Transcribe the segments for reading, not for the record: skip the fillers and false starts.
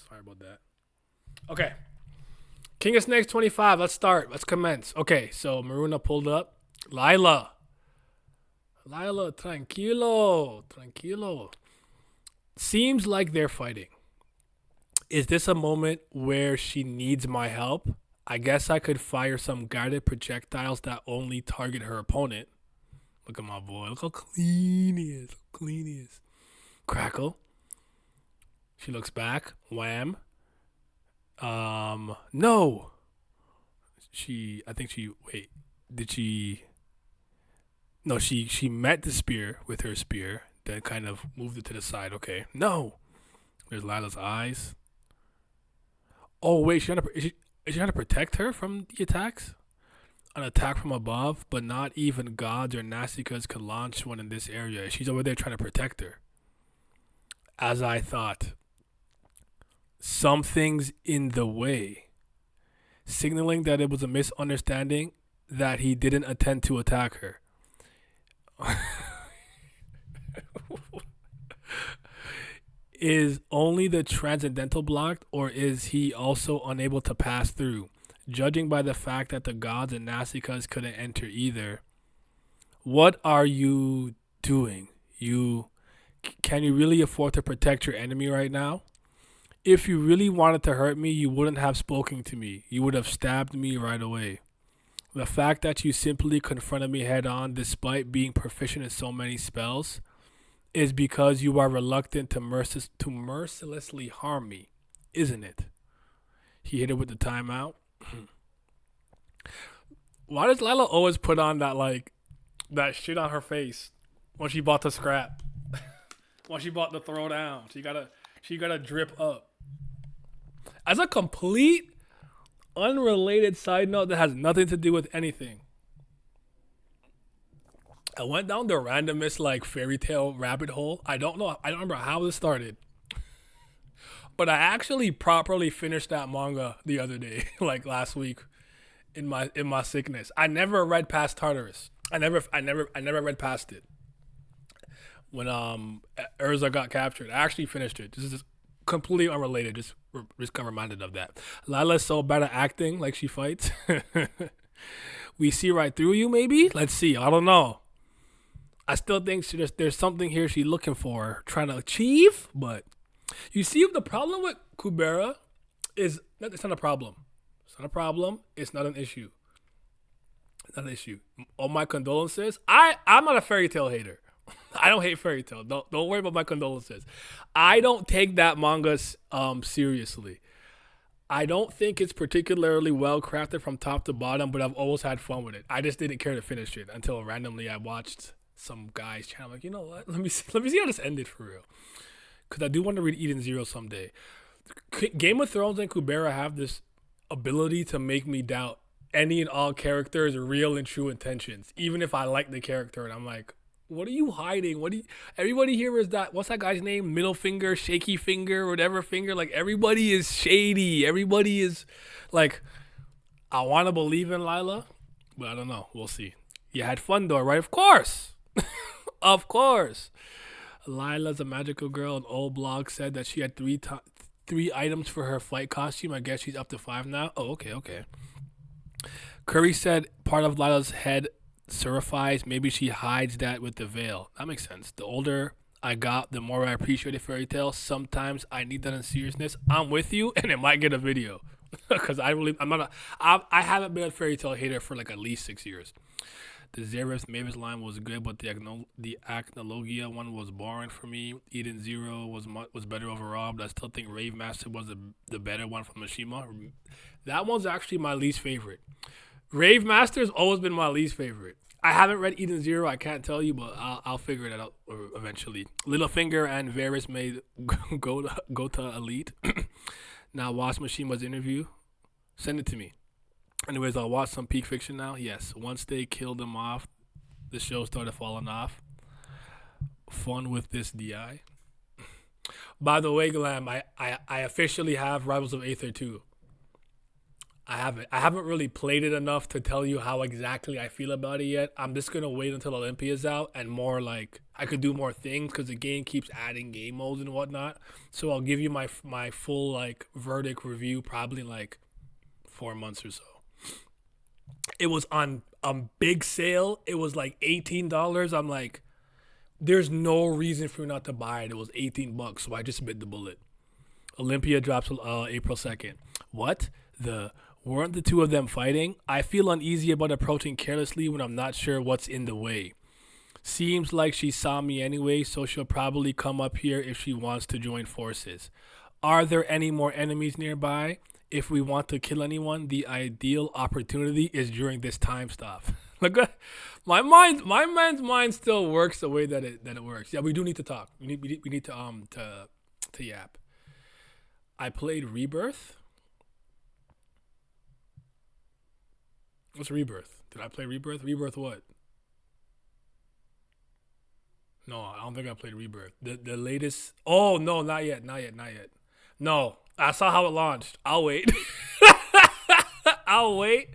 Sorry about that. Okay. King of Snakes 25. Let's start. Let's commence. Okay, so Maruna pulled up. Lila. Lila, tranquilo. Tranquilo. Seems like they're fighting. Is this a moment where she needs my help? I guess I could fire some guided projectiles that only target her opponent. Look at my boy. Look how clean he is. How clean he is. Crackle. She looks back. Wham. No. I think she, wait, did she, no, she met the spear with her spear, then kind of moved it to the side. Okay. No. There's Lila's eyes. Oh, wait, is she trying to protect her from the attacks? An attack from above, but not even gods or Nasikas could launch one in this area. She's over there trying to protect her. As I thought. Something's in the way, signaling that it was a misunderstanding that he didn't intend to attack her. Is only the transcendental blocked, or is he also unable to pass through? Judging by the fact that the gods and Nasikas couldn't enter either. What are you doing? Can you really afford to protect your enemy right now? If you really wanted to hurt me, you wouldn't have spoken to me. You would have stabbed me right away. The fact that you simply confronted me head on despite being proficient in so many spells is because you are reluctant to mercilessly harm me, isn't it? He hit it with the timeout. Why does Lila always put on that shit on her face when she bought the scrap? When she bought the throwdown. She gotta drip up. As a complete unrelated side note that has nothing to do with anything, I went down the randomest fairy tale rabbit hole. I don't remember how this started, but I actually properly finished that manga the other day, like last week, in my sickness. I never read past Tartarus. I never read past it. When Urza got captured, I actually finished it. This is completely unrelated. Just got reminded of that. Lila's so bad at acting, like she fights. We see right through you, maybe? Let's see. I don't know. I still think there's something here she's looking for, trying to achieve. But you see, the problem with Kubera is that it's not a problem. It's not a problem. It's not an issue. It's not an issue. All my condolences. I'm not a fairy tale hater. I don't hate fairy tale. Don't worry about my condolences. I don't take that manga seriously. I don't think it's particularly well crafted from top to bottom, but I've always had fun with it. I just didn't care to finish it until randomly I watched some guy's channel. I'm like, you know what? Let me see how this ended for real. Because I do want to read Eden Zero someday. Game of Thrones and Kubera have this ability to make me doubt any and all characters' real and true intentions, even if I like the character and I'm like, what are you hiding? Everybody here is that, what's that guy's name? Middle finger, shaky finger, whatever finger. Like, everybody is shady. Everybody is like, I want to believe in Lila, but I don't know. We'll see. You had fun though, right? Of course. Of course. Lila's a magical girl. An old blog said that she had three items for her flight costume. I guess she's up to 5 now. Oh, okay. Curry said part of Lila's head certifies. Maybe she hides that with the veil. That makes sense. The older I got, the more I appreciated fairy tales. Sometimes I need that in seriousness. I'm with you, and it might get a video because I haven't been a fairy tale hater for like at least 6 years. The Xereth Mavis line was good, but the Acnologia one was boring for me. Eden Zero was better overall, but I still think Rave Master was the better one from Mishima. That one's actually my least favorite. Rave Master's always been my least favorite. I haven't read Eden Zero. I can't tell you, but I'll figure it out eventually. Littlefinger and Varys made go to Elite. Now watch Mishima's interview. Send it to me. Anyways, I'll watch some Peak Fiction now. Yes, once they killed him off, the show started falling off. Fun with this DI. By the way, Glam, I officially have Rivals of Aether 2. I haven't really played it enough to tell you how exactly I feel about it yet. I'm just gonna wait until Olympia's out and more like I could do more things because the game keeps adding game modes and whatnot. So I'll give you my full like verdict review probably in like 4 months or so. It was on big sale. It was like $18. I'm like, there's no reason for me not to buy it. It was $18, so I just bit the bullet. Olympia drops April 2nd. What? The weren't the two of them fighting? I feel uneasy about approaching carelessly when I'm not sure what's in the way. Seems like she saw me anyway, so she'll probably come up here if she wants to join forces. Are there any more enemies nearby? If we want to kill anyone, the ideal opportunity is during this time stop. Look, my man's mind still works the way that it works. Yeah, we do need to talk. We need to yap. I played Rebirth. What's Rebirth? Did I play Rebirth? Rebirth what? No, I don't think I played Rebirth. The latest. Oh no, not yet, not yet, not yet. No, I saw how it launched. I'll wait. I'll wait,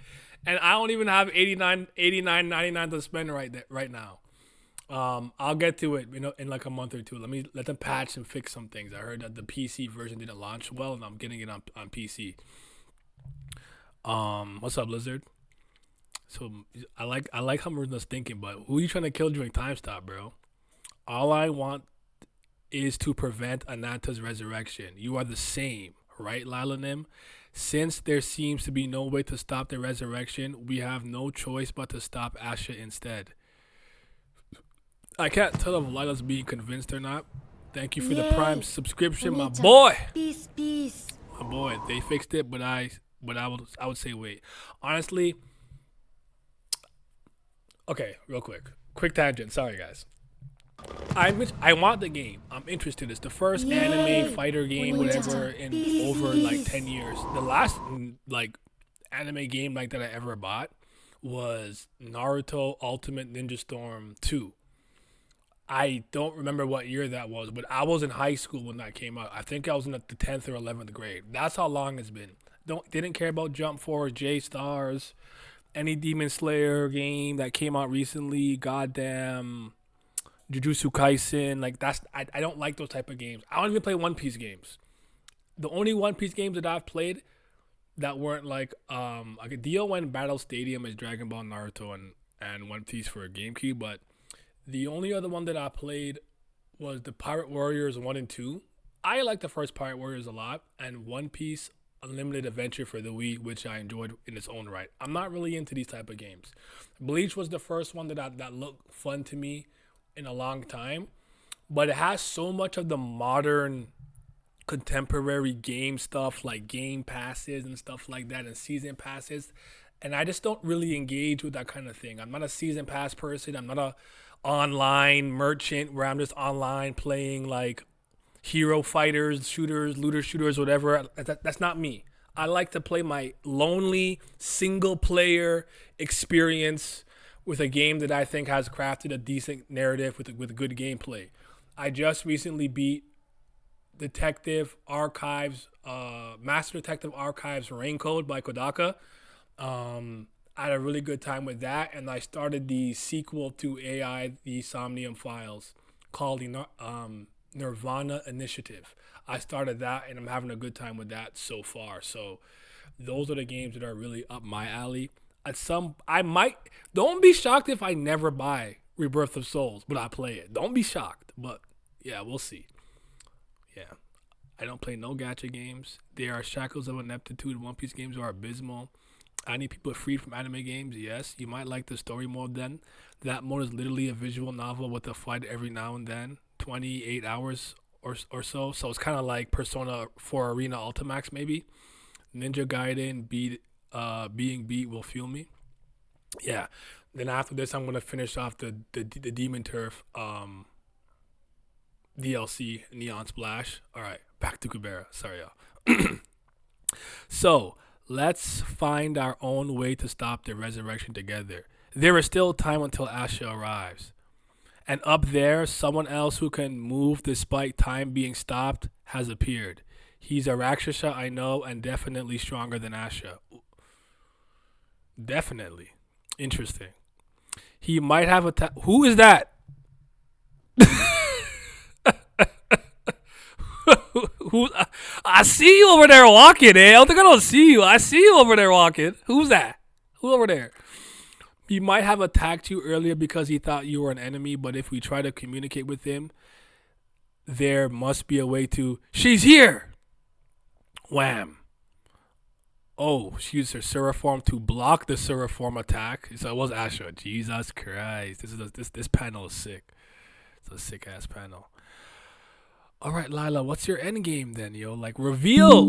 and I don't even have 89.99 to spend right now. I'll get to it, in like a month or two. Let them patch and fix some things. I heard that the PC version didn't launch well, and I'm getting it on PC. What's up, Lizard? So I like how Maruna's thinking, but who are you trying to kill during time stop, bro? All I want is to prevent Ananta's resurrection. You are the same, right, Lilanim? Since there seems to be no way to stop the resurrection, we have no choice but to stop Asha instead. I can't tell if Lila's being convinced or not. Thank you for the Prime subscription, my boy. Peace, peace. My boy, they fixed it, but I would say wait. Honestly, okay, real quick tangent. Sorry, guys. I want the game. I'm interested. It's the first anime fighter game, whatever, in over like 10 years. The last like anime game like that I ever bought was Naruto Ultimate Ninja Storm 2. I don't remember what year that was, but I was in high school when that came out. I think I was in the 10th or 11th grade. That's how long it's been. Didn't care about Jump Force, J Stars, any Demon Slayer game that came out recently. Goddamn. Jujutsu Kaisen, like I don't like those type of games. I don't even play One Piece games. The only One Piece games that I've played that weren't like a DON Battle Stadium is Dragon Ball, Naruto, and One Piece for a GameCube, but the only other one that I played was the Pirate Warriors 1 and 2. I like the first Pirate Warriors a lot, and One Piece Unlimited Adventure for the Wii, which I enjoyed in its own right. I'm not really into these type of games. Bleach was the first one that looked fun to me in a long time, but it has so much of the modern contemporary game stuff like game passes and stuff like that and season passes, and I just don't really engage with that kind of thing. I'm not a season pass person. I'm not a online merchant where I'm just online playing like hero fighters, shooters, looter shooters, whatever. That's not me. I like to play my lonely single player experience with a game that I think has crafted a decent narrative with good gameplay. I just recently beat Detective Archives, Master Detective Archives Raincode by Kodaka. I had a really good time with that, and I started the sequel to AI, the Somnium Files, called the Nirvana Initiative. I started that, and I'm having a good time with that so far. So those are the games that are really up my alley. Don't be shocked if I never buy Rebirth of Souls, but I play it. Don't be shocked, but yeah, we'll see. Yeah, I don't play no gacha games. They are shackles of ineptitude. One Piece games are abysmal. I need people freed from anime games. Yes, you might like the story mode then. That mode is literally a visual novel with a fight every now and then, 28 hours or so. So it's kind of like Persona 4 Arena Ultimax maybe. Ninja Gaiden being beat will fuel me. Yeah. Then after this, I'm gonna finish off the Demon Turf DLC Neon Splash. All right, back to Kubera. Sorry, y'all. So let's find our own way to stop the resurrection together. There is still time until Asha arrives. And up there, someone else who can move despite time being stopped has appeared. He's a Rakshasa I know and definitely stronger than Asha. Definitely. Interesting. He might have a who is that? Who? I see you over there walking, eh? I don't think I don't see you. I see you over there walking. Who's that? Who over there? He might have attacked you earlier because he thought you were an enemy, but if we try to communicate with him, there must be a way to. She's here! Wham. Oh, she used her Seraform to block the Seraform attack. So it was Asha. Jesus Christ. This panel is sick. It's a sick ass panel. All right, Lila, what's your end game then, yo? Like, reveal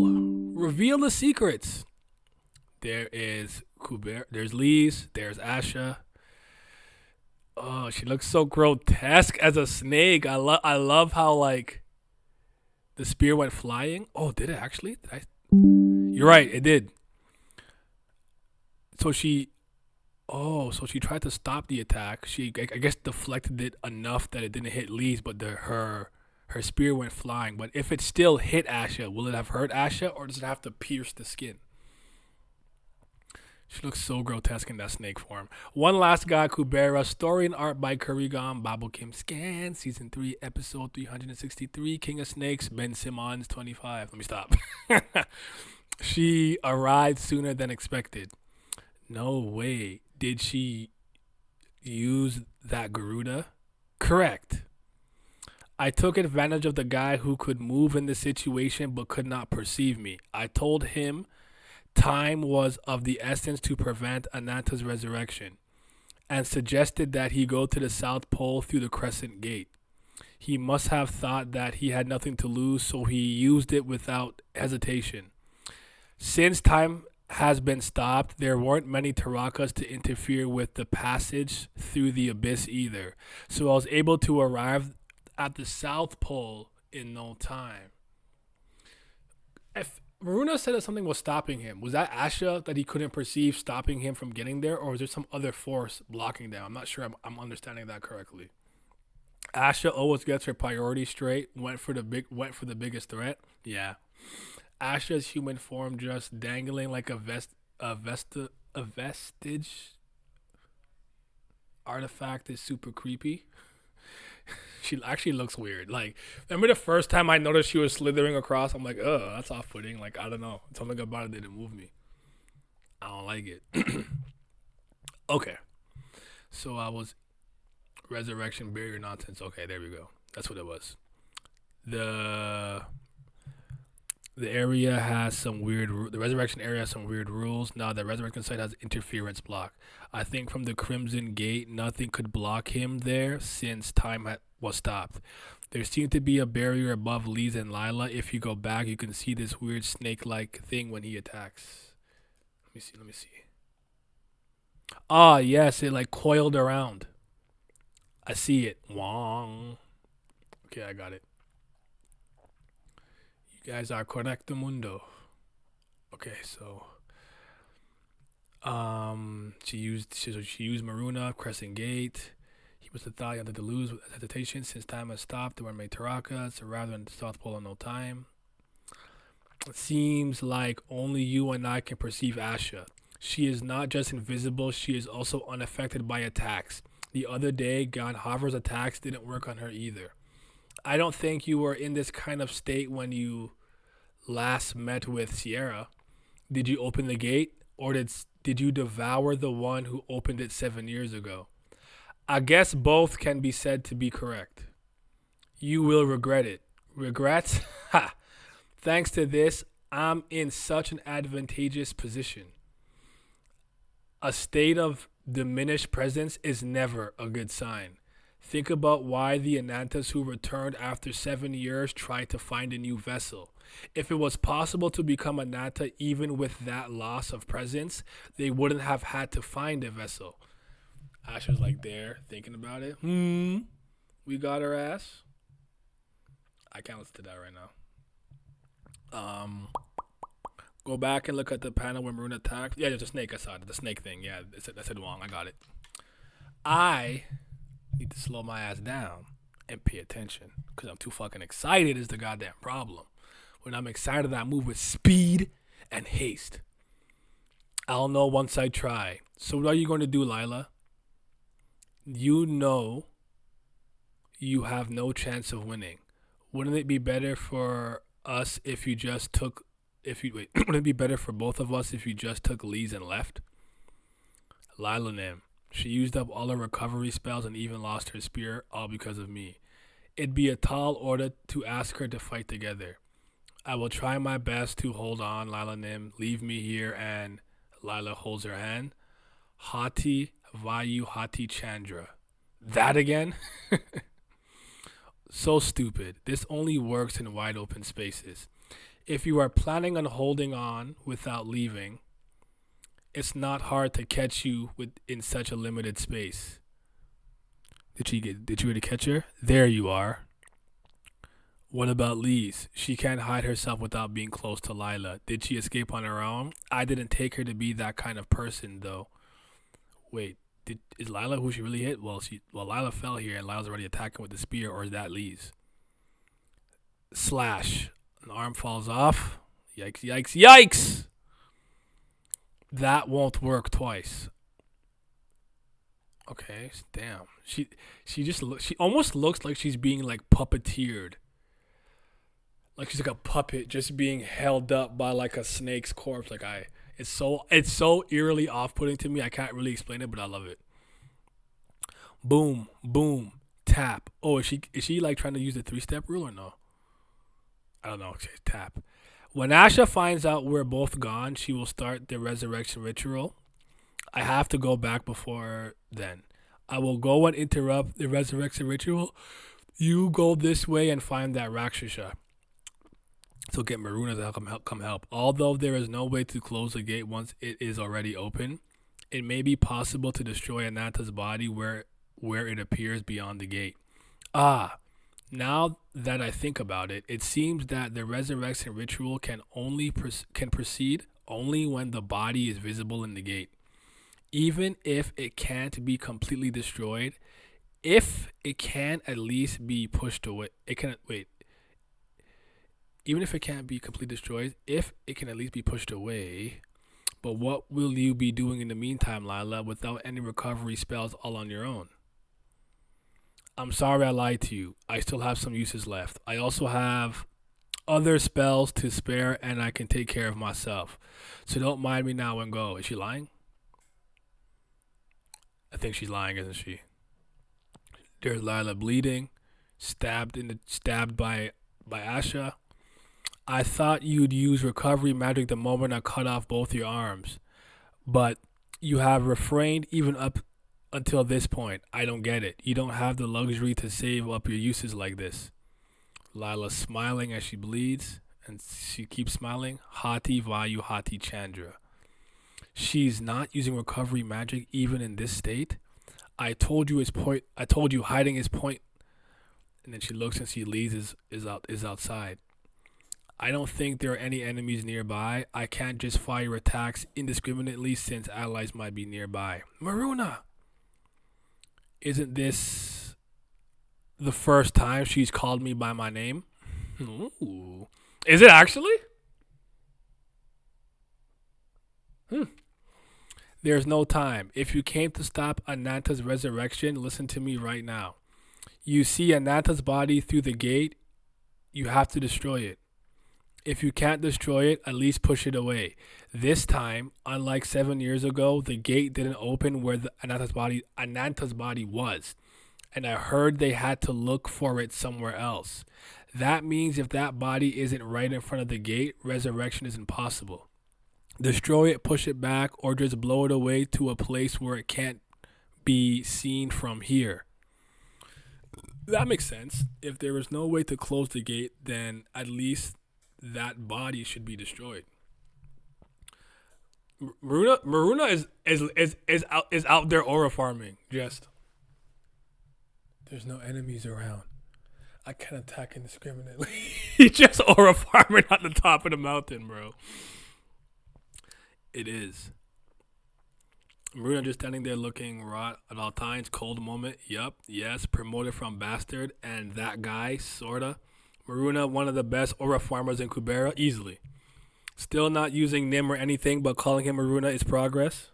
the secrets. There is Kubera. There's Lise. There's Asha. Oh, she looks so grotesque as a snake. I love how like the spear went flying. Oh, did it actually? You're right. It did. So she. Oh, so she tried to stop the attack. She, I guess, deflected it enough that it didn't hit Lise, but her spear went flying. But if it still hit Asha, will it have hurt Asha, or does it have to pierce the skin? She looks so grotesque in that snake form. One last guy, Kubera. Story and art by Kurigan, Babu Kim Scan. Season 3, episode 363. King of Snakes, Ben Simmons, 25. Let me stop. She arrived sooner than expected. No way. Did she use that Garuda? Correct. I took advantage of the guy who could move in the situation but could not perceive me. I told him time was of the essence to prevent Ananta's resurrection, and suggested that he go to the South Pole through the Crescent Gate. He must have thought that he had nothing to lose, so he used it without hesitation. Since time has been stopped, there weren't many Tarakas to interfere with the passage through the abyss either, so I was able to arrive at the South Pole in no time. If Maruna said that something was stopping him, was that Asha that he couldn't perceive stopping him from getting there, or is there some other force blocking them? I'm not sure I'm understanding that correctly. Asha always gets her priorities straight. Went for the biggest threat. Yeah. Asha's human form just dangling like a vestige artifact is super creepy. She actually looks weird. Like, remember the first time I noticed she was slithering across? I'm like, oh, that's off-putting. Like, I don't know. Something about it didn't move me. I don't like it. Okay. So I was resurrection barrier nonsense. Okay, there we go. That's what it was. The area has some weird. The resurrection area has some weird rules. Now the resurrection site has interference block. I think from the Crimson Gate, nothing could block him there since time was stopped. There seemed to be a barrier above Lise and Lila. If you go back, you can see this weird snake-like thing when he attacks. Let me see. Ah, yes, it like coiled around. I see it. Wong. Okay, I got it. You guys are correcto mundo. Okay, so she used Maruna, Crescent Gate. He must have thought he had to lose with hesitation since time has stopped. There were made Tarakas, so rather than the South Pole in no time. It seems like only you and I can perceive Asha. She is not just invisible, she is also unaffected by attacks. The other day, God Hover's attacks didn't work on her either. I don't think you were in this kind of state when you last met with Sierra. Did you open the gate, or did you devour the one who opened it 7 years ago? I guess both can be said to be correct. You will regret it. Regrets? Ha! Thanks to this, I'm in such an advantageous position. A state of diminished presence is never a good sign. Think about why the Anantas who returned after 7 years tried to find a new vessel. If it was possible to become Ananta even with that loss of presence, they wouldn't have had to find a vessel. Asha's like there, thinking about it. We got her ass. I can't listen to that right now. Go back and look at the panel when Maruna attacked. Yeah, there's a snake. I saw it. The snake thing. Yeah, I said wrong. I got it. I need to slow my ass down and pay attention because I'm too fucking excited is the goddamn problem. When I'm excited, I move with speed and haste. I'll know once I try. So what are you going to do, Lila? You know you have no chance of winning. Wouldn't it be better for us if you just took if you wait, wouldn't it be better for both of us if you just took Lee's and left? Lila Nim. She used up all her recovery spells and even lost her spear, all because of me. It'd be a tall order to ask her to fight together. I will try my best to hold on, Lila Nim. Leave me here and Lila holds her hand. Hati Vayu Hati Chandra. That again? So stupid. This only works in wide open spaces. If you are planning on holding on without leaving, it's not hard to catch you in such a limited space. Did you really catch her? There you are. What about Lise? She can't hide herself without being close to Lila. Did she escape on her own? I didn't take her to be that kind of person though. Wait, is Lila who she really hit? Well Lila fell here and Lila's already attacking with the spear, or is that Lise? Slash. An arm falls off. Yikes, yikes, yikes! That won't work twice. Okay, damn. She almost looks like she's being like puppeteered. Like she's like a puppet just being held up by like a snake's corpse. It's so eerily off putting to me. I can't really explain it, but I love it. Boom, boom, tap. Oh, is she like trying to use the 3-step rule or no? I don't know. Okay, tap. When Asha finds out we're both gone, she will start the resurrection ritual. I have to go back before then. I will go and interrupt the resurrection ritual. You go this way and find that Rakshasa. So get Maruna to come help. Although there is no way to close the gate once it is already open, it may be possible to destroy Ananta's body where it appears beyond the gate. Ah, now that I think about it, it seems that the resurrection ritual can proceed only when the body is visible in the gate. Even if it can't be completely destroyed, if it can at least be pushed away, it can wait. Even if it can't be completely destroyed, if it can at least be pushed away. But what will you be doing in the meantime, Lila, without any recovery spells all on your own? I'm sorry I lied to you. I still have some uses left. I also have other spells to spare and I can take care of myself. So don't mind me now and go. Is she lying? I think she's lying, isn't she? There's Lila bleeding, stabbed by Asha. I thought you'd use recovery magic the moment I cut off both your arms, but you have refrained even up until this point. I don't get it. You don't have the luxury to save up your uses like this. Lila's smiling as she bleeds, and she keeps smiling. Hati Vayu Hati Chandra. She's not using recovery magic even in this state. I told you hiding his point. And then she looks and sees Lee's is outside. I don't think there are any enemies nearby. I can't just fire attacks indiscriminately since allies might be nearby. Maruna! Isn't this the first time she's called me by my name? Ooh. Is it actually? There's no time. If you came to stop Ananta's resurrection, listen to me right now. You see Ananta's body through the gate, you have to destroy it. If you can't destroy it, at least push it away. This time, unlike 7 years ago, the gate didn't open where Ananta's body was. And I heard they had to look for it somewhere else. That means if that body isn't right in front of the gate, resurrection is impossible. Destroy it, push it back, or just blow it away to a place where it can't be seen from here. That makes sense. If there is no way to close the gate, then at least that body should be destroyed. Maruna is out there aura farming. Just there's no enemies around. I can't attack indiscriminately. He's just aura farming at the top of the mountain, bro. It is. Maruna just standing there looking raw at all times. Cold moment. Yup. Yes. Promoted from bastard. And that guy, sorta. Maruna, one of the best aura farmers in Kubera, easily. Still not using Nim or anything, but calling him Maruna is progress.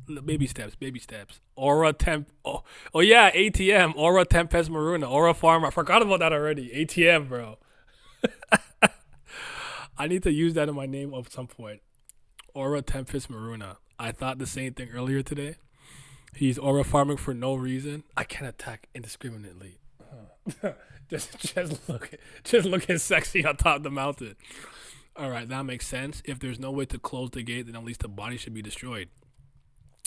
Baby steps, baby steps. Aura Temp. Oh yeah, ATM. Aura Tempest Maruna. Aura Farmer. I forgot about that already. ATM, bro. I need to use that in my name at some point. Aura Tempest Maruna. I thought the same thing earlier today. He's aura farming for no reason. I can't attack indiscriminately. Just looking sexy on top of the mountain. All right, that makes sense. If there's no way to close the gate, then at least the body should be destroyed.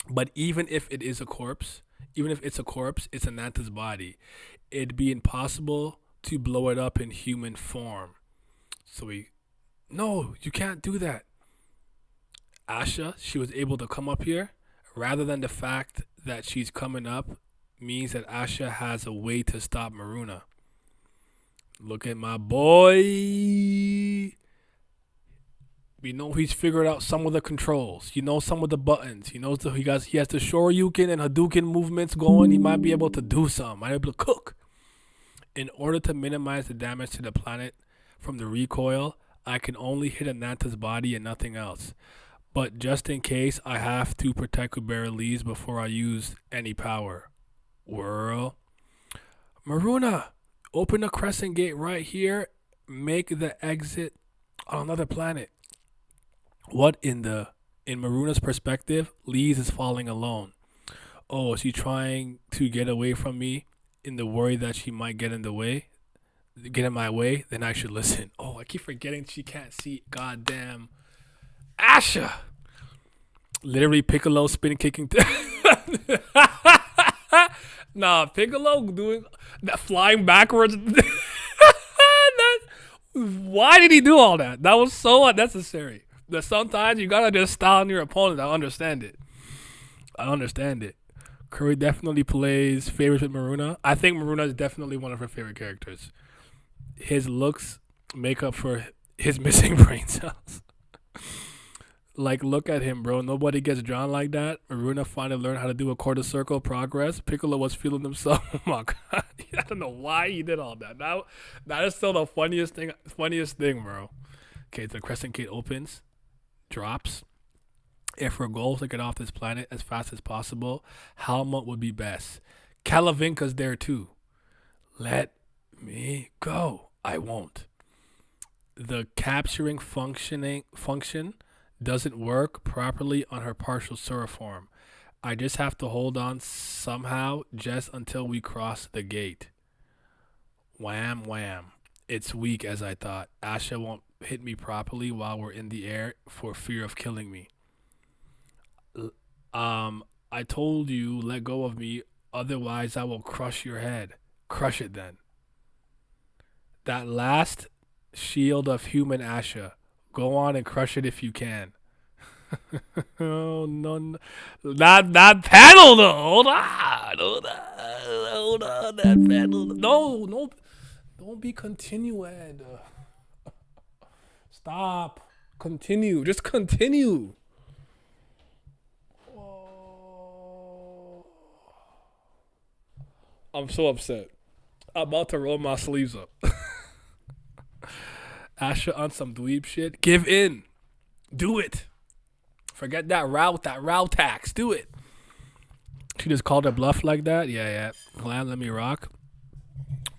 But even if it is a corpse, even if it's a corpse, it's Ananta's body. It'd be impossible to blow it up in human form. So no, you can't do that. Asha, she was able to come up here. Rather than the fact that she's coming up means that Asha has a way to stop Maruna. Look at my boy. We know he's figured out some of the controls. You know some of the buttons. He knows he has the Shoryuken and Hadouken movements going. He might be able to do something. Might be able to cook. In order to minimize the damage to the planet from the recoil, I can only hit Ananta's body and nothing else. But just in case, I have to protect Kubera Lees before I use any power. Whirl. Maruna, open the crescent gate right here. Make the exit on another planet. What in Maruna's perspective, Lees is falling alone. Oh, is she trying to get away from me in the worry that she might get in my way? Then I should listen. Oh, I keep forgetting she can't see. Goddamn. Asha! Literally Piccolo spin kicking. Nah, Piccolo doing that flying backwards. Why did he do all that? That was so unnecessary. That sometimes you gotta just style on your opponent. I understand it. Curry definitely plays favorites with Maruna. I think Maruna is definitely one of her favorite characters. His looks make up for his missing brain cells. Like, look at him, bro. Nobody gets drawn like that. Maruna finally learned how to do a quarter circle progress. Piccolo was feeling himself. Oh, my God. I don't know why he did all that. That is still the funniest thing, bro. Okay, the crescent gate opens. Drops. If her goal is to get off this planet as fast as possible, Helmut would be best. Kalavinka's there, too. Let me go. I won't. The capturing function doesn't work properly on her partial Sura form. I just have to hold on somehow just until we cross the gate. Wham, wham. It's weak as I thought. Asha won't hit me properly while we're in the air for fear of killing me. I told you, let go of me, otherwise I will crush your head. Crush it then. That last shield of human Asha. Go on and crush it if you can. Oh, no. That panel, though. Hold on. That panel. No. Don't be continued. Stop. Continue. Just continue. Oh. I'm so upset. I'm about to roll my sleeves up. Asha on some dweeb shit. Give in. Do it. Forget that route tax. Do it. She just called her bluff like that? Yeah. Glad let me rock.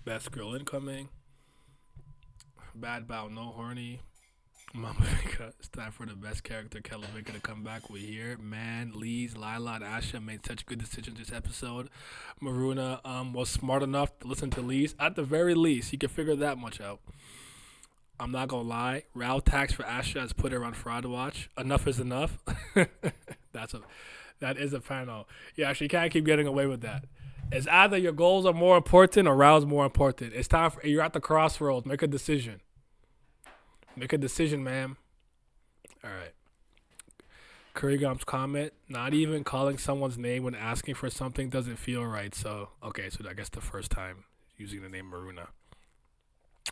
Best girl incoming. Bad bow, no horny. Mama Vika. It's time for the best character, Kalavinka, to come back. We here. Man, Lees, Lila, and Asha made such good decisions this episode. Maruna was smart enough to listen to Lees. At the very least, he could figure that much out. I'm not gonna lie. Route tax for Asha has put her on fraud watch. Enough is enough. That is a panel. Yeah, she can't keep getting away with that. It's either your goals are more important or Rao's more important. It's time for you're at the crossroads. Make a decision. Make a decision, ma'am. All right. Kurigam's comment: not even calling someone's name when asking for something doesn't feel right. So okay, so I guess the first time using the name Maruna.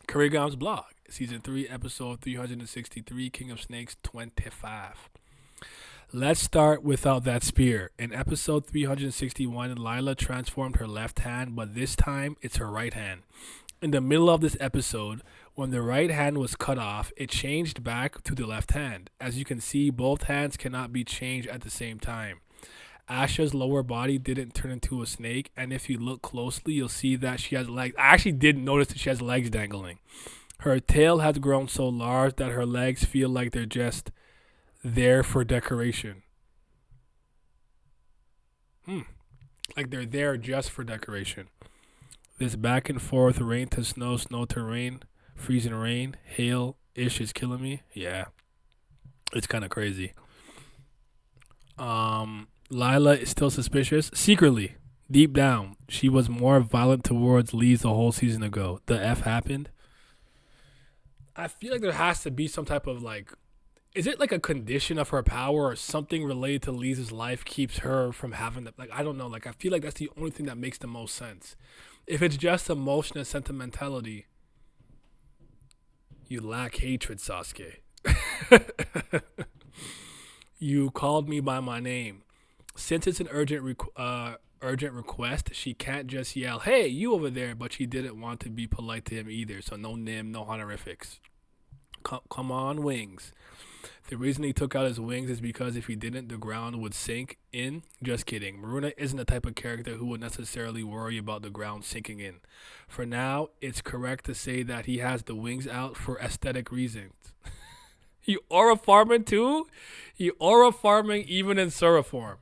Kurigam's blog, season 3, episode 363, King of Snakes 25. Let's start without that spear. In episode 361, Lila transformed her left hand, but this time it's her right hand. In the middle of this episode, When the right hand was cut off, it changed back to the left hand. As you can see, both hands cannot be changed at the same time. Asha's lower body didn't turn into a snake, and if you look closely, you'll see that she has legs. I actually didn't notice that she has legs dangling. Her tail has grown so large that her legs feel like they're just there for decoration. Like they're there just for decoration. This back and forth rain to snow, snow to rain, freezing rain, hail ish is killing me. Yeah, it's kind of crazy. Lila is still suspicious. Secretly, deep down, she was more violent towards Lee's a whole season ago. The F happened. I feel like there has to be some type of like, is it like a condition of her power or something related to Lee's life keeps her from having that? Like, I don't know. Like, I feel like that's the only thing that makes the most sense. If it's just emotion and sentimentality, you lack hatred, Sasuke. You called me by my name. Since it's an urgent request, she can't just yell, "Hey, you over there!" But she didn't want to be polite to him either, so no nim, no honorifics. Come on, wings. The reason he took out his wings is because if he didn't, the ground would sink in. Just kidding. Maruna isn't the type of character who would necessarily worry about the ground sinking in. For now, it's correct to say that he has the wings out for aesthetic reasons. You aura farming too? You aura farming even in Sura form.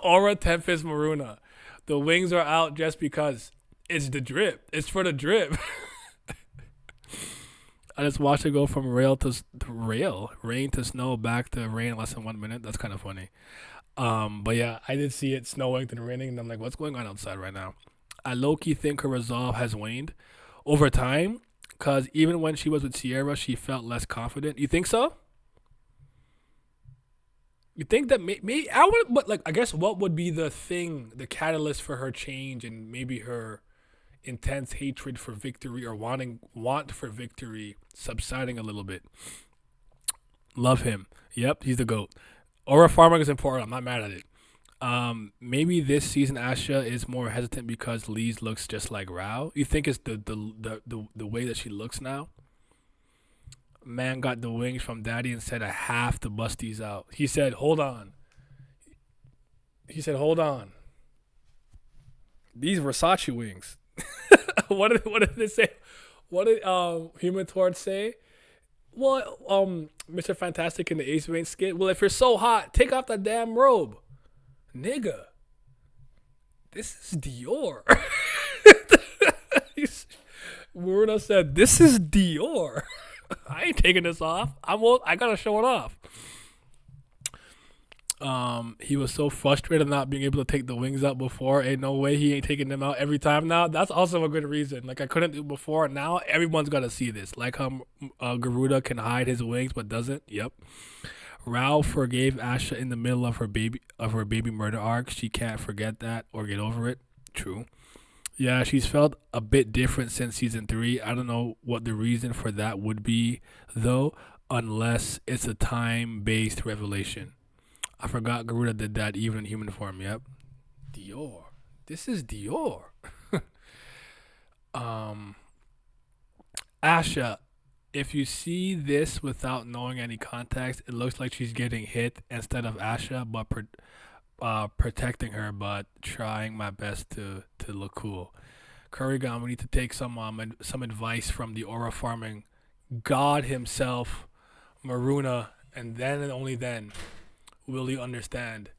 Aura Tempest Maruna. The wings are out just because it's the drip. It's for the drip. I just watched it go from rain to snow, back to rain in less than 1 minute. That's kind of funny. But yeah, I did see it snowing and raining, and I'm like, what's going on outside right now? I low-key think her resolve has waned over time, because even when she was with Sierra, she felt less confident. You think so? You think that maybe I would, but like I guess what would be the thing, the catalyst for her change and maybe her intense hatred for victory or want for victory subsiding a little bit? Love him. Yep, he's the goat. Aura farming is important. I'm not mad at it. Maybe this season Asha is more hesitant because Lee's looks just like Rao. You think it's the way that she looks now? Man got the wings from daddy and said, I have to bust these out. He said, hold on. Hold on. These Versace wings. What did they say? What did Human Torch say? Well, Mr. Fantastic in the Ace Vein skit. Well, if you're so hot, take off that damn robe. Nigga. This is Dior. Maruna said, this is Dior. I ain't taking this off. I gotta show it off. He was so frustrated not being able to take the wings out before. Ain't no way he ain't taking them out every time now. That's also a good reason. Like I couldn't do before. Now everyone's gotta see this. Like how Garuda can hide his wings but doesn't. Yep. Rao forgave Asha in the middle of her baby murder arc. She can't forget that or get over it. True. Yeah, she's felt a bit different since season 3. I don't know what the reason for that would be, though, unless it's a time-based revelation. I forgot Garuda did that even in human form. Yep. Dior. This is Dior. Asha, if you see this without knowing any context, it looks like she's getting hit instead of Asha, but protecting her, but trying my best to look cool. Kurigan, we need to take some advice from the aura farming god himself, Maruna, and then and only then will you understand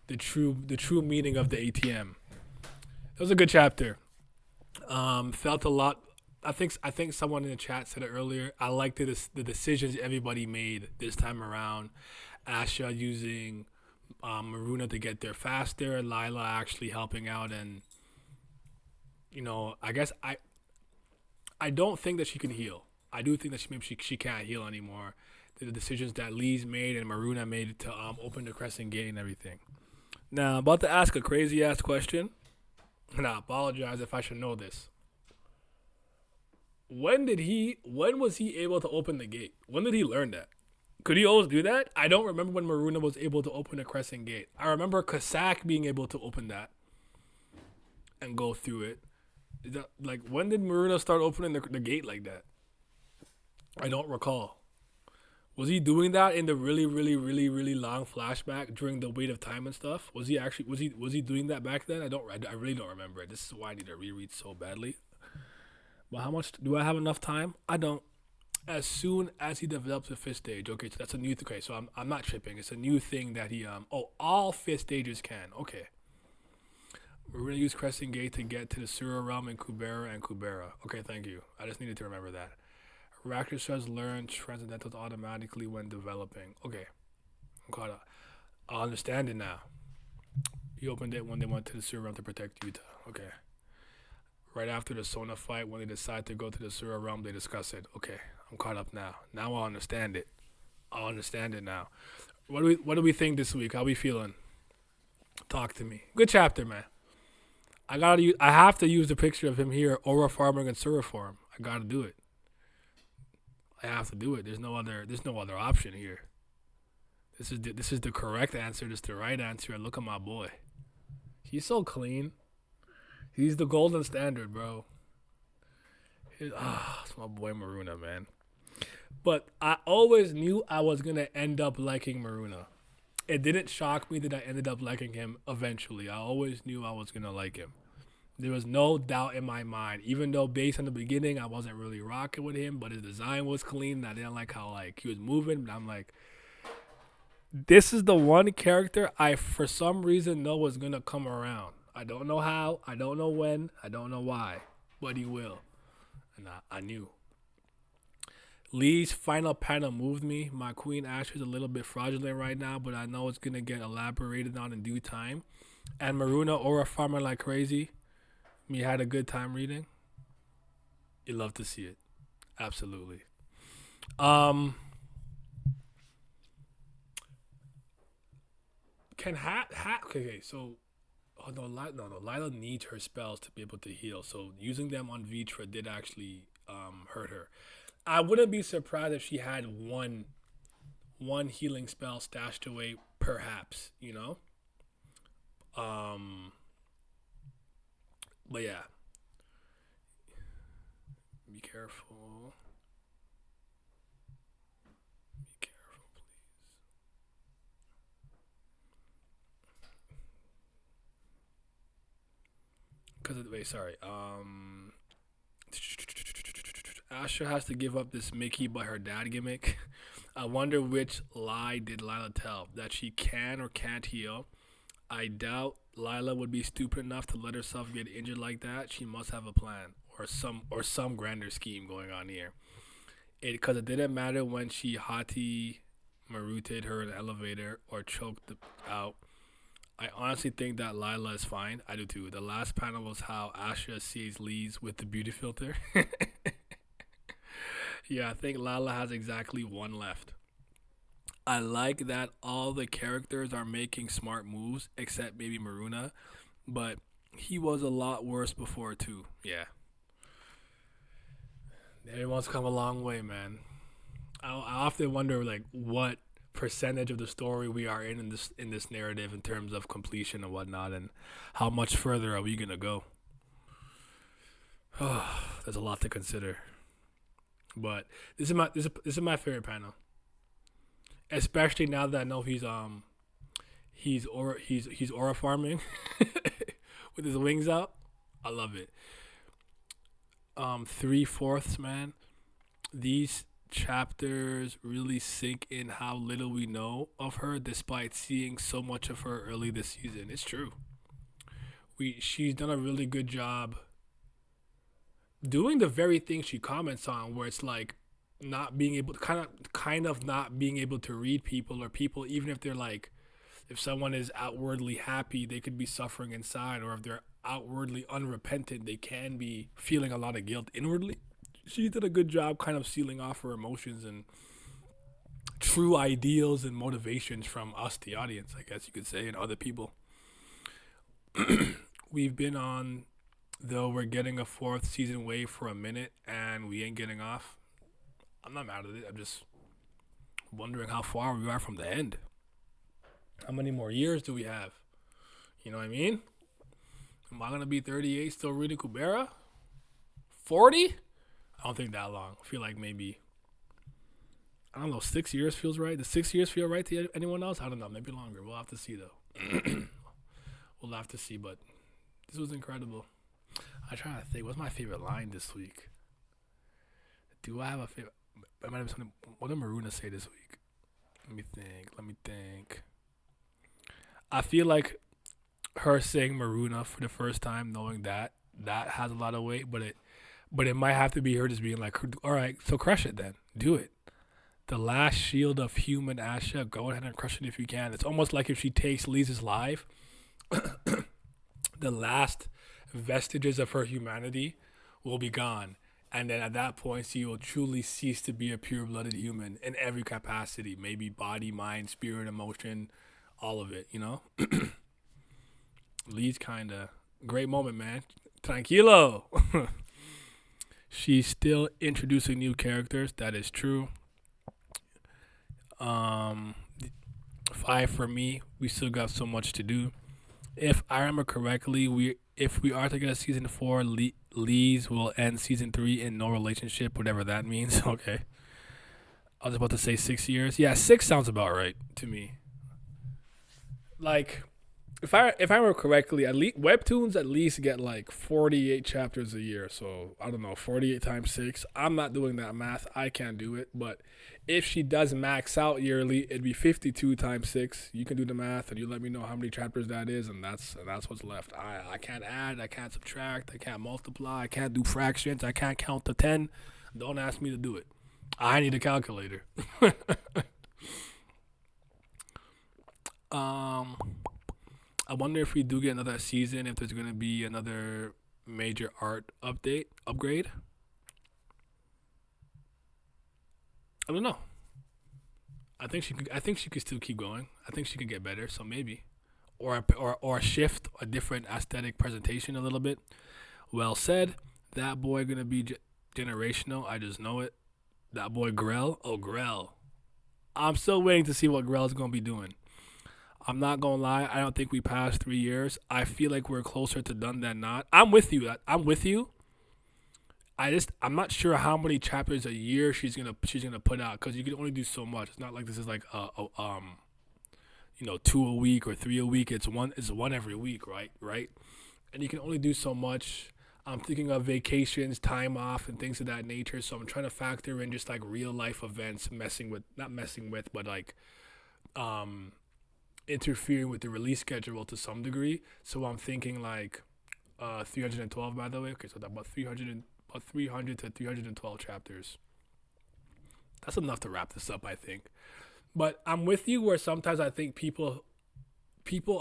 the true meaning of the ATM. It was a good chapter. Felt a lot. I think someone in the chat said it earlier. I liked the decisions everybody made this time around. Asha using Maruna to get there faster, Lila actually helping out, and I guess I don't think that she can heal. I do think that she can't heal anymore. The decisions that Lee's made and Maruna made to open the Crescent Gate and everything. Now, I'm about to ask a crazy ass question, and I apologize if I should know this. When was he able to open the gate? When did he learn that? Could he always do that? I don't remember when Maruna was able to open the Crescent Gate. I remember Kasak being able to open that and go through it. Is that like when did Maruna start opening the gate like that? I don't recall. Was he doing that in the really, really, really, really long flashback during the Weight of Time and stuff? Was he actually was he doing that back then? I really don't remember it. This is why I need to reread so badly. But how much do I have enough time? I don't. As soon as he develops a fifth stage, okay, so that's a new. Okay, so I'm not tripping. It's a new thing that he Oh, all fifth stages can. Okay, we're gonna use Crescent Gate to get to the sewer realm in Kubera and Kubera. Okay, thank you. I just needed to remember that. Reactor cells learn transcendentals automatically when developing. Okay, I'm caught up. I understand it now. He opened it when they went to the sewer realm to protect Utah. Okay. Right after the Sona fight, when they decide to go to the sewer realm, they discuss it. Okay, I'm caught up now. Now I understand it. I understand it now. What do we think this week? How we feeling? Talk to me. Good chapter, man. I have to use the picture of him here, aura farming and sewer farm. I gotta do it. I have to do it. There's no other option here. This is the correct answer. This is the right answer. And look at my boy. He's so clean. He's the golden standard, bro. It's my boy Maruna, man. But I always knew I was gonna end up liking Maruna. It didn't shock me that I ended up liking him eventually. I always knew I was gonna like him. There was no doubt in my mind, even though based on the beginning I wasn't really rocking with him, but his design was clean. And I didn't like how like he was moving, but I'm like, this is the one character I for some reason know was gonna come around. I don't know how, I don't know when, I don't know why, but he will. And I knew. Lee's final panel moved me. My Queen Asha is a little bit fraudulent right now, but I know it's gonna get elaborated on in due time. And Maruna aura farmer like crazy. Me had a good time reading. You love to see it. Absolutely. Um can hat okay, so oh no, no, Lila needs her spells to be able to heal. So using them on Vitra did actually hurt her. I wouldn't be surprised if she had one healing spell stashed away, perhaps, you know? Um but yeah. Be careful. Be careful, please. Cause wait, sorry. Asha has to give up this Mickey but her dad gimmick. I wonder which lie did Lila tell? That she can or can't heal? I doubt Lila would be stupid enough to let herself get injured like that. She must have a plan or some grander scheme going on here. Because it didn't matter when she hati maruted her in the elevator or choked out. I honestly think that Lila is fine. I do too. The last panel was how Asha sees Lee's with the beauty filter. Yeah, I think Lala has exactly one left. I like that all the characters are making smart moves except maybe Maruna, but he was a lot worse before too. Yeah, everyone's come a long way, man. I often wonder like what percentage of the story we are in this narrative in terms of completion and whatnot, and how much further are we gonna go? There's a lot to consider, but this is my favorite panel, especially now that I know he's aura farming with his wings out. I love it. 3/4, man. These chapters really sink in how little we know of her, despite seeing so much of her early this season. It's true. She's done a really good job doing the very thing she comments on, where it's like not being able to kind of not being able to read people, or people, even if they're like, if someone is outwardly happy, they could be suffering inside, or if they're outwardly unrepentant, they can be feeling a lot of guilt inwardly. She did a good job kind of sealing off her emotions and true ideals and motivations from us, the audience, I guess you could say, and other people. We've been on, though we're getting a fourth season wave for a minute and we ain't getting off. I'm not mad at it. I'm just wondering how far we are from the end. How many more years do we have? You know what I mean? Am I gonna be 38 still reading Kubera? 40? I don't think that long. I feel like maybe, I don't know, 6 years feels right. Does 6 years feel right to anyone else? I don't know. Maybe longer. We'll have to see, though. We'll have to see, but this was incredible. I'm trying to think. What's my favorite line this week? Do I have a favorite? I might have something. What did Maruna say this week? Let me think. I feel like her saying Maruna for the first time, knowing that has a lot of weight, but it might have to be her just being like, all right, so crush it then, do it. The last shield of human Asha, go ahead and crush it if you can. It's almost like if she takes Lisa's life, the last vestiges of her humanity will be gone. And then at that point, she will truly cease to be a pure-blooded human in every capacity, maybe body, mind, spirit, emotion, all of it, you know? Lee's kind of great moment, man. Tranquilo. She's still introducing new characters. That is true. 5 for me. We still got so much to do. If I remember correctly, if we are to get a season 4, Lee's will end season 3 in no relationship, whatever that means. Okay. I was about to say 6 years. Yeah, 6 sounds about right to me. Like, if I remember correctly, at least webtoons at least get like 48 chapters a year. So I don't know, 48 times 6. I'm not doing that math. I can't do it. But if she does max out yearly, it'd be 52 times 6. You can do the math, and you let me know how many chapters that is, and that's what's left. I can't add, I can't subtract, I can't multiply, I can't do fractions, I can't count to 10. Don't ask me to do it. I need a calculator. I wonder if we do get another season, if there's gonna be another major art upgrade. I don't know. I think she could still keep going. I think she can get better. So maybe, or shift a different aesthetic presentation a little bit. Well said. That boy gonna be generational. I just know it. That boy Grell. Oh, Grell. I'm still waiting to see what Grell's gonna be doing. I'm not gonna lie. I don't think we passed 3 years. I feel like we're closer to done than not. I'm with you. I'm not sure how many chapters a year she's gonna put out, because you can only do so much. It's not like this is like 2 a week or 3 a week. It's one every week, right? And you can only do so much. I'm thinking of vacations, time off, and things of that nature. So I'm trying to factor in just like real life events, not messing with, but like interfering with the release schedule to some degree. So I'm thinking like 312, by the way. Okay, so that's about 300 to 312 chapters. That's enough to wrap this up, I think. But I'm with you where sometimes I think people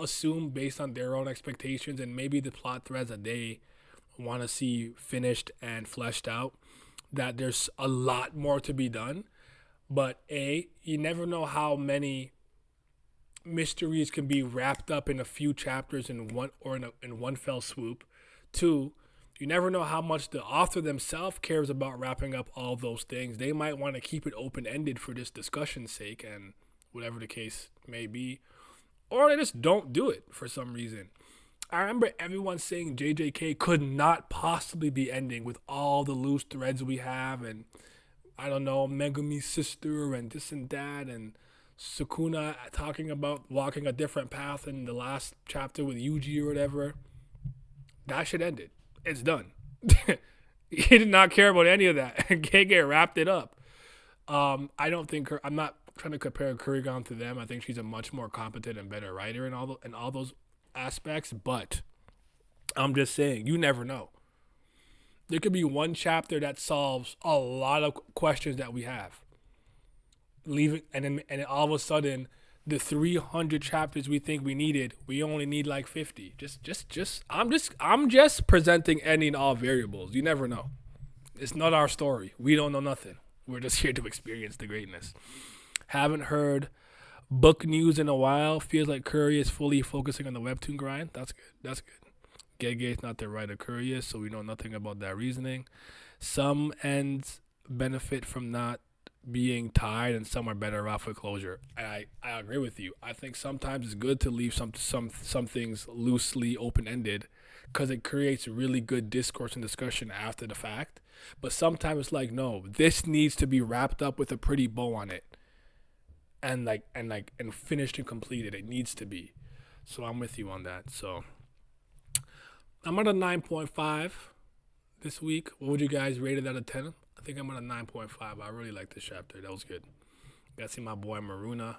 assume based on their own expectations and maybe the plot threads that they want to see finished and fleshed out, that there's a lot more to be done. But you never know how many mysteries can be wrapped up in a few chapters in one fell swoop. 2, you never know how much the author themselves cares about wrapping up all those things. They might want to keep it open-ended for this discussion's sake, and whatever the case may be. Or they just don't do it for some reason. I remember everyone saying JJK could not possibly be ending with all the loose threads we have, and I don't know, Megumi's sister and this and that, and Sukuna talking about walking a different path in the last chapter with Yuji or whatever. That shit ended. It's done. He did not care about any of that. KK wrapped it up. I don't think I'm not trying to compare Kurigan to them. I think she's a much more competent and better writer in all those aspects. But I'm just saying, you never know. There could be one chapter that solves a lot of questions that we have. And then all of a sudden, the 300 chapters we think we needed, we only need like 50. I'm just presenting any and all variables. You never know. It's not our story. We don't know nothing. We're just here to experience the greatness. Haven't heard book news in a while. Feels like Curry is fully focusing on the webtoon grind. That's good. Gege's not the writer Curry is, so we know nothing about that reasoning. Some ends benefit from not being tied, and some are better off with closure. I agree with you. I think sometimes it's good to leave some things loosely open-ended because it creates really good discourse and discussion after the fact. But sometimes it's like, no, this needs to be wrapped up with a pretty bow on it, and finished and completed. It needs to be. So I'm with you on that. So I'm at a 9.5 this week. What would you guys rate it out of 10? I think I'm at a 9.5. I really like this chapter. That was good. Got to see my boy Maruna.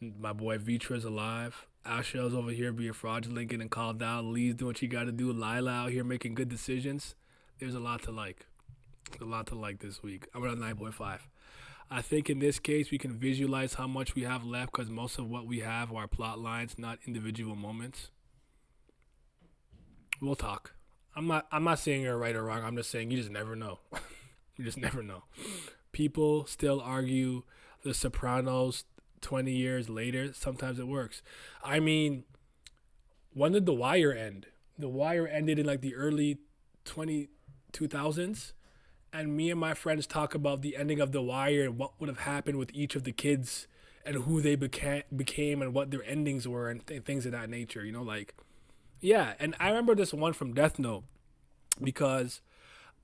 My boy Vitra's alive. Asha's over here being fraudulent, getting called out. Lee's doing what she got to do. Lila out here making good decisions. There's a lot to like. There's a lot to like this week. I'm at a 9.5. I think in this case we can visualize how much we have left because most of what we have are plot lines, not individual moments. We'll talk. I'm not saying you're right or wrong. I'm just saying you just never know. You just never know. People still argue The Sopranos 20 years later. Sometimes it works. I mean, when did The Wire end? The Wire ended in like the early 2000s. And me and my friends talk about the ending of The Wire and what would have happened with each of the kids and who they became and what their endings were and things of that nature. You know, like, yeah. And I remember this one from Death Note because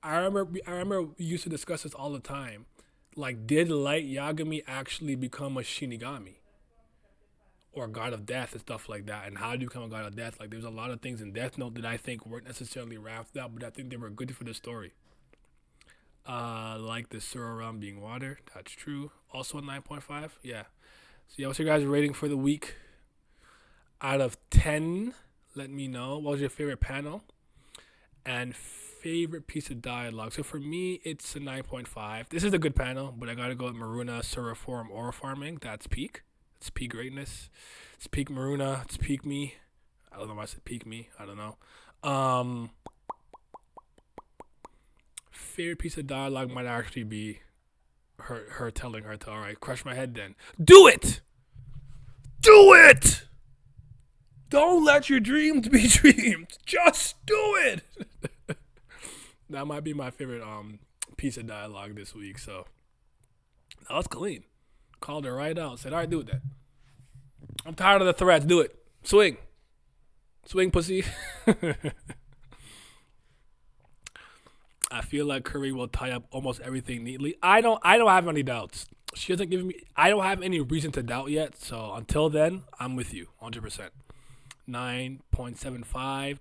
I remember we used to discuss this all the time. Like, did Light Yagami actually become a Shinigami or God of Death and stuff like that? And how do you become a God of Death? Like, there's a lot of things in Death Note that I think weren't necessarily wrapped up, but I think they were good for the story. Like the sewer realm being water. That's true. Also a 9.5. Yeah. So yeah, what's your guys' rating for the week? Out of 10, let me know. What was your favorite panel? And favorite piece of dialogue. So for me, it's a 9.5. This is a good panel, but I gotta go with Maruna, Suraforum, Aura Farming. That's peak. It's peak greatness. It's peak Maruna. It's peak me. I don't know why I said peak me. I don't know. Favorite piece of dialogue might actually be her telling her to, all right, crush my head then. Do it! Do it! Don't let your dreams be dreams. Just do it! That might be my favorite piece of dialogue this week. So that was clean. Called her right out. Said, all right, do it then. I'm tired of the threats. Do it. Swing. Swing, pussy. I feel like Curry will tie up almost everything neatly. I don't have any doubts. She hasn't given me. I don't have any reason to doubt yet. So until then, I'm with you, 100%. 9.75.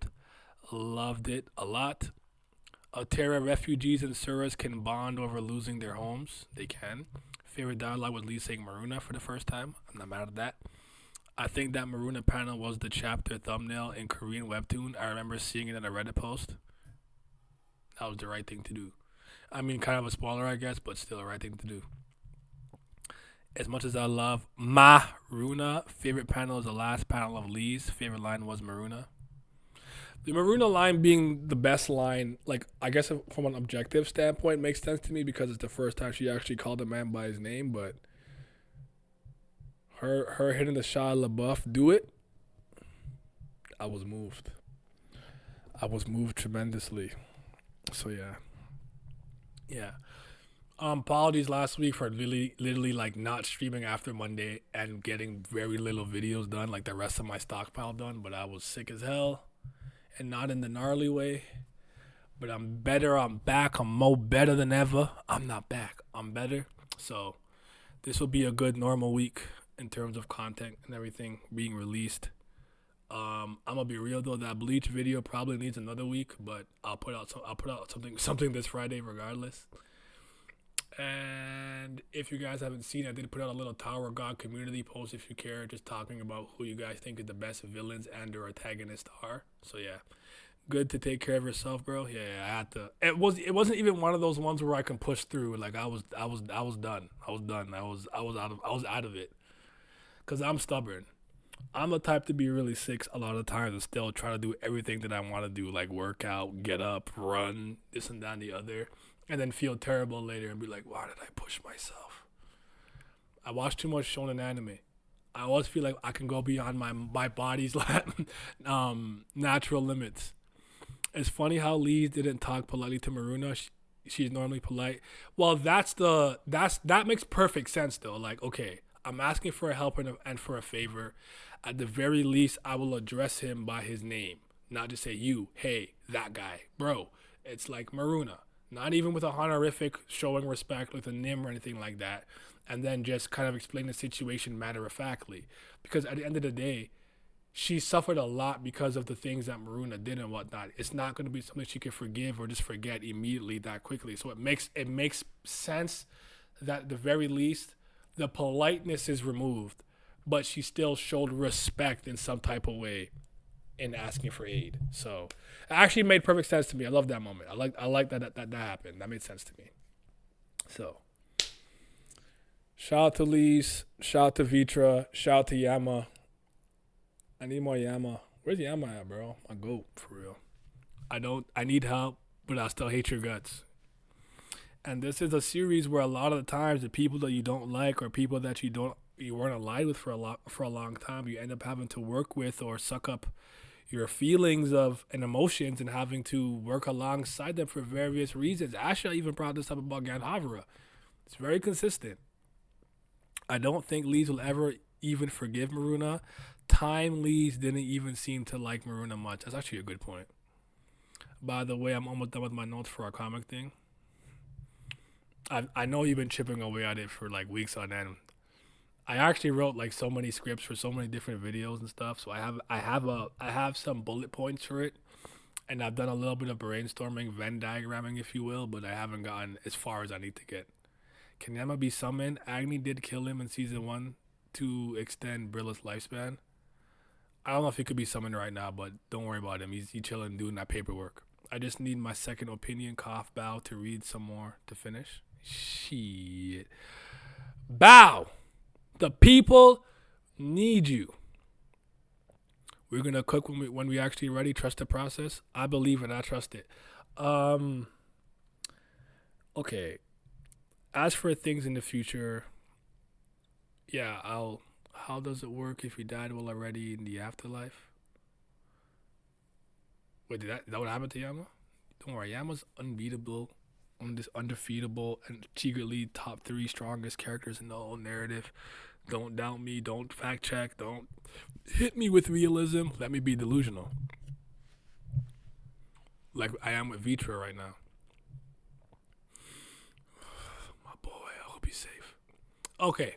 Loved it a lot. Altera refugees and Suras can bond over losing their homes. They can. Favorite dialogue was Lee saying Maruna for the first time. I'm not mad at that. I think that Maruna panel was the chapter thumbnail in Korean webtoon. I remember seeing it in a Reddit post. That was the right thing to do. I mean, kind of a spoiler, I guess, but still the right thing to do. As much as I love Maruna, favorite panel is the last panel of Lee's. Favorite line was Maruna. The Maruna line being the best line, like, I guess from an objective standpoint, makes sense to me because it's the first time she actually called a man by his name, but her hitting the Shia LaBeouf, do it, I was moved. I was moved tremendously. So yeah. Apologies last week for literally like not streaming after Monday and getting very little videos done, like the rest of my stockpile done. But I was sick as hell, and not in the gnarly way. But I'm better. I'm back. I'm more better than ever. I'm not back. I'm better. So this will be a good normal week in terms of content and everything being released. I'm gonna be real though, that Bleach video probably needs another week, but I'll put out something this Friday regardless. And if you guys haven't seen it, I did put out a little Tower of God community post if you care, just talking about who you guys think is the best villains and or antagonists are. So yeah, good to take care of yourself, bro. Yeah, I had to. It wasn't even one of those ones where I can push through. Like I was done. I was done. I was out of it, cause I'm stubborn. I'm the type to be really sick a lot of times and still try to do everything that I want to do, like work out, get up, run, this and that and the other, and then feel terrible later and be like, why did I push myself? I watch too much shonen anime. I always feel like I can go beyond my body's natural limits. It's funny how Lee didn't talk politely to Maruna. She's normally polite. Well, that makes perfect sense though. Like, okay, I'm asking for a help and for a favor. At the very least, I will address him by his name. not just say you, hey, that guy, bro. It's like Maruna, not even with a honorific showing respect with a nim or anything like that, and then just kind of explain the situation matter of factly. Because at the end of the day, she suffered a lot because of the things that Maruna did and whatnot. It's not going to be something she can forgive or just forget immediately that quickly. So it makes sense that at the very least the politeness is removed, but she still showed respect in some type of way in asking for aid. So it actually made perfect sense to me. I love that moment. I like that happened. That made sense to me. So shout out to Lise, shout out to Vitra, shout out to Yama. I need more Yama. Where's Yama at, bro? My goat, for real. I need help, but I still hate your guts. And this is a series where a lot of the times the people that you don't like or people that you weren't aligned with for a long time, you end up having to work with or suck up your feelings of and emotions and having to work alongside them for various reasons. Asha even brought this up about Ganhavara. It's very consistent. I don't think Lees will ever even forgive Maruna. Time Lees didn't even seem to like Maruna much. That's actually a good point. By the way, I'm almost done with my notes for our comic thing. I know you've been chipping away at it for like weeks on end. I actually wrote like so many scripts for so many different videos and stuff. So I have some bullet points for it, and I've done a little bit of brainstorming, Venn diagramming, if you will, but I haven't gotten as far as I need to get. Can Yama be summoned? Agni did kill him in season 1 to extend Brilla's lifespan. I don't know if he could be summoned right now, but don't worry about him. He's chilling doing that paperwork. I just need my second opinion, cough, bow, to read some more to finish. Shit. Bow! The people need you. We're gonna cook when we actually ready. Trust the process. I believe it. I trust it. Okay. As for things in the future, yeah, I'll. How does it work if you died while already in the afterlife? Wait, is that what happened to Yama? Don't worry, Yama's unbeatable, undefeatable, and secretly top 3 strongest characters in the whole narrative. Don't doubt me. Don't fact check. Don't hit me with realism. Let me be delusional, like I am with Vitra right now. My boy, I hope he's safe. Okay,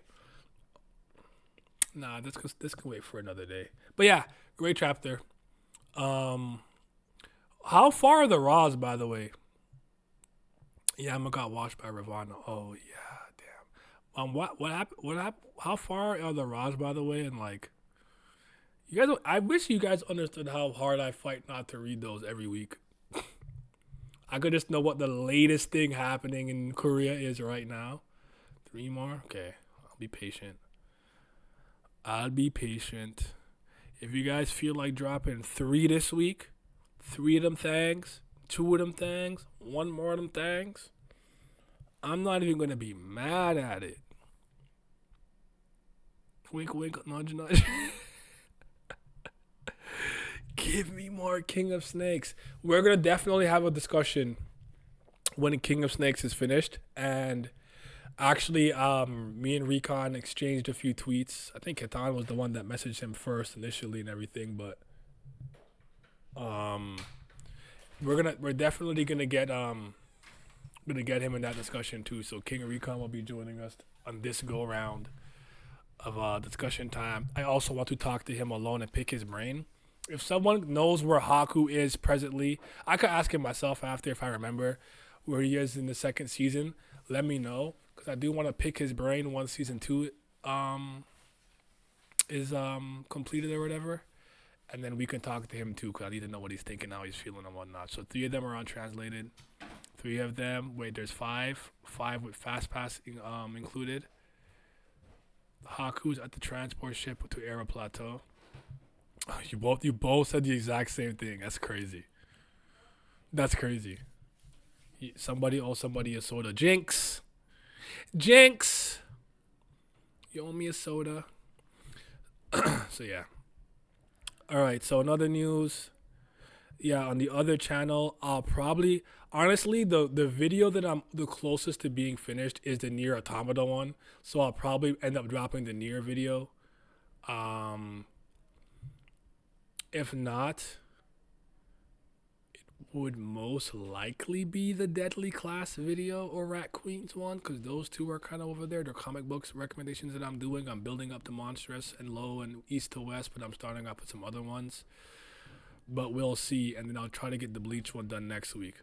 nah, this can wait for another day. But yeah, great chapter. Um, how far are the Raws, by the way? Yama got watched by Ravana. Oh yeah, damn. What happened? What happened? How far are the Raws, by the way? And like, you guys, I wish you guys understood how hard I fight not to read those every week. I could just know what the latest thing happening in Korea is right now. 3 more? Okay. I'll be patient. I'll be patient. If you guys feel like dropping 3 this week, 3 of them things, 2 of them things, 1 more of them things, I'm not even going to be mad at it. Wink, wink, nudge, nudge. Give me more King of Snakes. We're going to definitely have a discussion when King of Snakes is finished. And actually, me and Recon exchanged a few tweets. I think Katan was the one that messaged him first initially and everything. But we're definitely gonna get him in that discussion too. So King Recon will be joining us on this go round of discussion time. I also want to talk to him alone and pick his brain. If someone knows where Haku is presently, I could ask him myself after if I remember where he is in the 2nd season. Let me know, because I do want to pick his brain once season 2 is completed or whatever, and then we can talk to him too, because I need to know what he's thinking, how he's feeling, and whatnot. So 3 of them are untranslated. 3 of them. Wait, there's 5 with fast pass included. Haku's at the transport ship to Era Plateau. You both said the exact same thing. That's crazy. That's crazy. Somebody owes somebody a soda. Jinx. Jinx. You owe me a soda. So yeah. All right. So another news. Yeah, on the other channel, I'll probably honestly the video that I'm the closest to being finished is the Nier Automata one. So I'll probably end up dropping the Nier video. If not, would most likely be the Deadly Class video or Rat Queens one, because those two are kind of over there. They're comic books recommendations that I'm doing. I'm building up the Monstrous and Low and East to West, but I'm starting off with some other ones. But we'll see, and then I'll try to get the Bleach one done next week.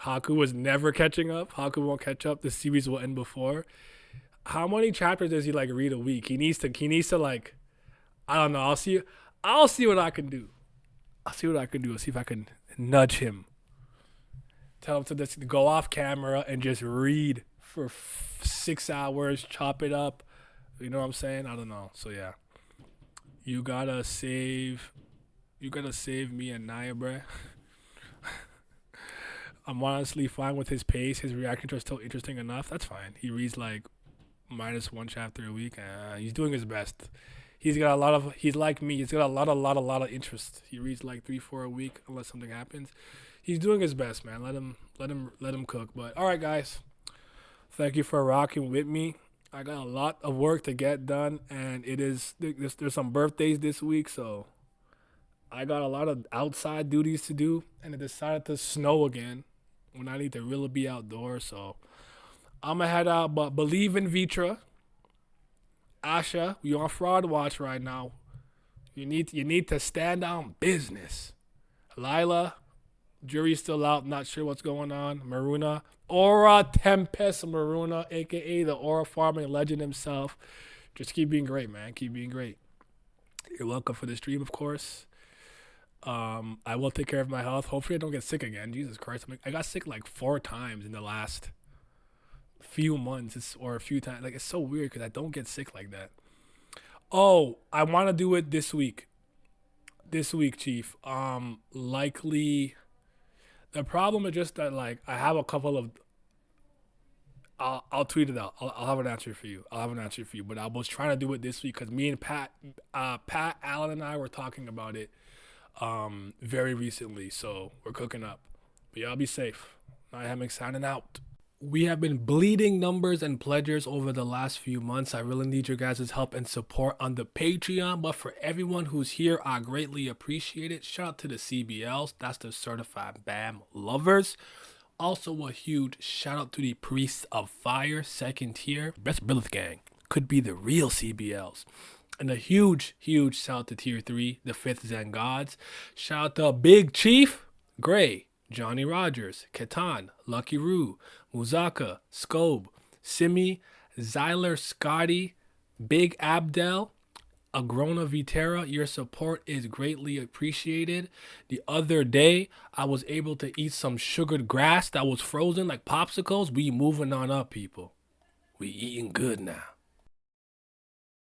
Haku is never catching up. Haku won't catch up. The series will end before. How many chapters does he like read a week? He needs to like, I don't know. I'll see what I can do. I'll see what I can do. I'll see if I can nudge him. Tell him to just go off camera and just read for 6 hours, chop it up. You know what I'm saying? I don't know. So yeah. You gotta save me and Naya, bruh. I'm honestly fine with his pace. His reactions are still interesting enough. That's fine. He reads like -1 chapter a week. He's doing his best. He's like me. He's got a lot of interest. He reads like 3-4 a week unless something happens. He's doing his best, man. Let him cook. But all right, guys. Thank you for rocking with me. I got a lot of work to get done, and there's some birthdays this week, so I got a lot of outside duties to do, and it decided to snow again when I need to really be outdoors. So I'm gonna head out, but believe in Vitra. Asha, we on fraud watch right now. You need to stand on business. Lila, jury's still out, not sure what's going on. Maruna, Aura Tempest Maruna, aka the Aura farming legend himself. Just keep being great, man. Keep being great. You're welcome for the stream, of course. I will take care of my health. Hopefully I don't get sick again. Jesus Christ. I got sick like 4 times in the last few months or a few times. Like, it's so weird because I don't get sick like that. Oh, I want to do it this week. This week, Chief. Likely. The problem is just that, like, I have a couple of. I'll tweet it out. I'll have an answer for you. But I was trying to do it this week because me and Pat, Allen, and I were talking about it very recently. So we're cooking up. But y'all be safe. I am signing out. We have been bleeding numbers and pledgers over the last few months. I really need your guys' help and support on the Patreon. But for everyone who's here, I greatly appreciate it. Shout out to the CBLs. That's the Certified BAM lovers. Also a huge shout out to the Priests of Fire, 2nd tier. Best Brilith Gang. Could be the real CBLs. And a huge shout out to tier 3, the 5th Zen Gods. Shout out to Big Chief, Gray, Johnny Rogers, Ketan, Lucky Roo, Muzaka, Scobe, Simi, Zyler, Scotty, Big Abdel, Agrona Vitera. Your support is greatly appreciated. The other day, I was able to eat some sugared grass that was frozen like popsicles. We moving on up, people. We eating good now.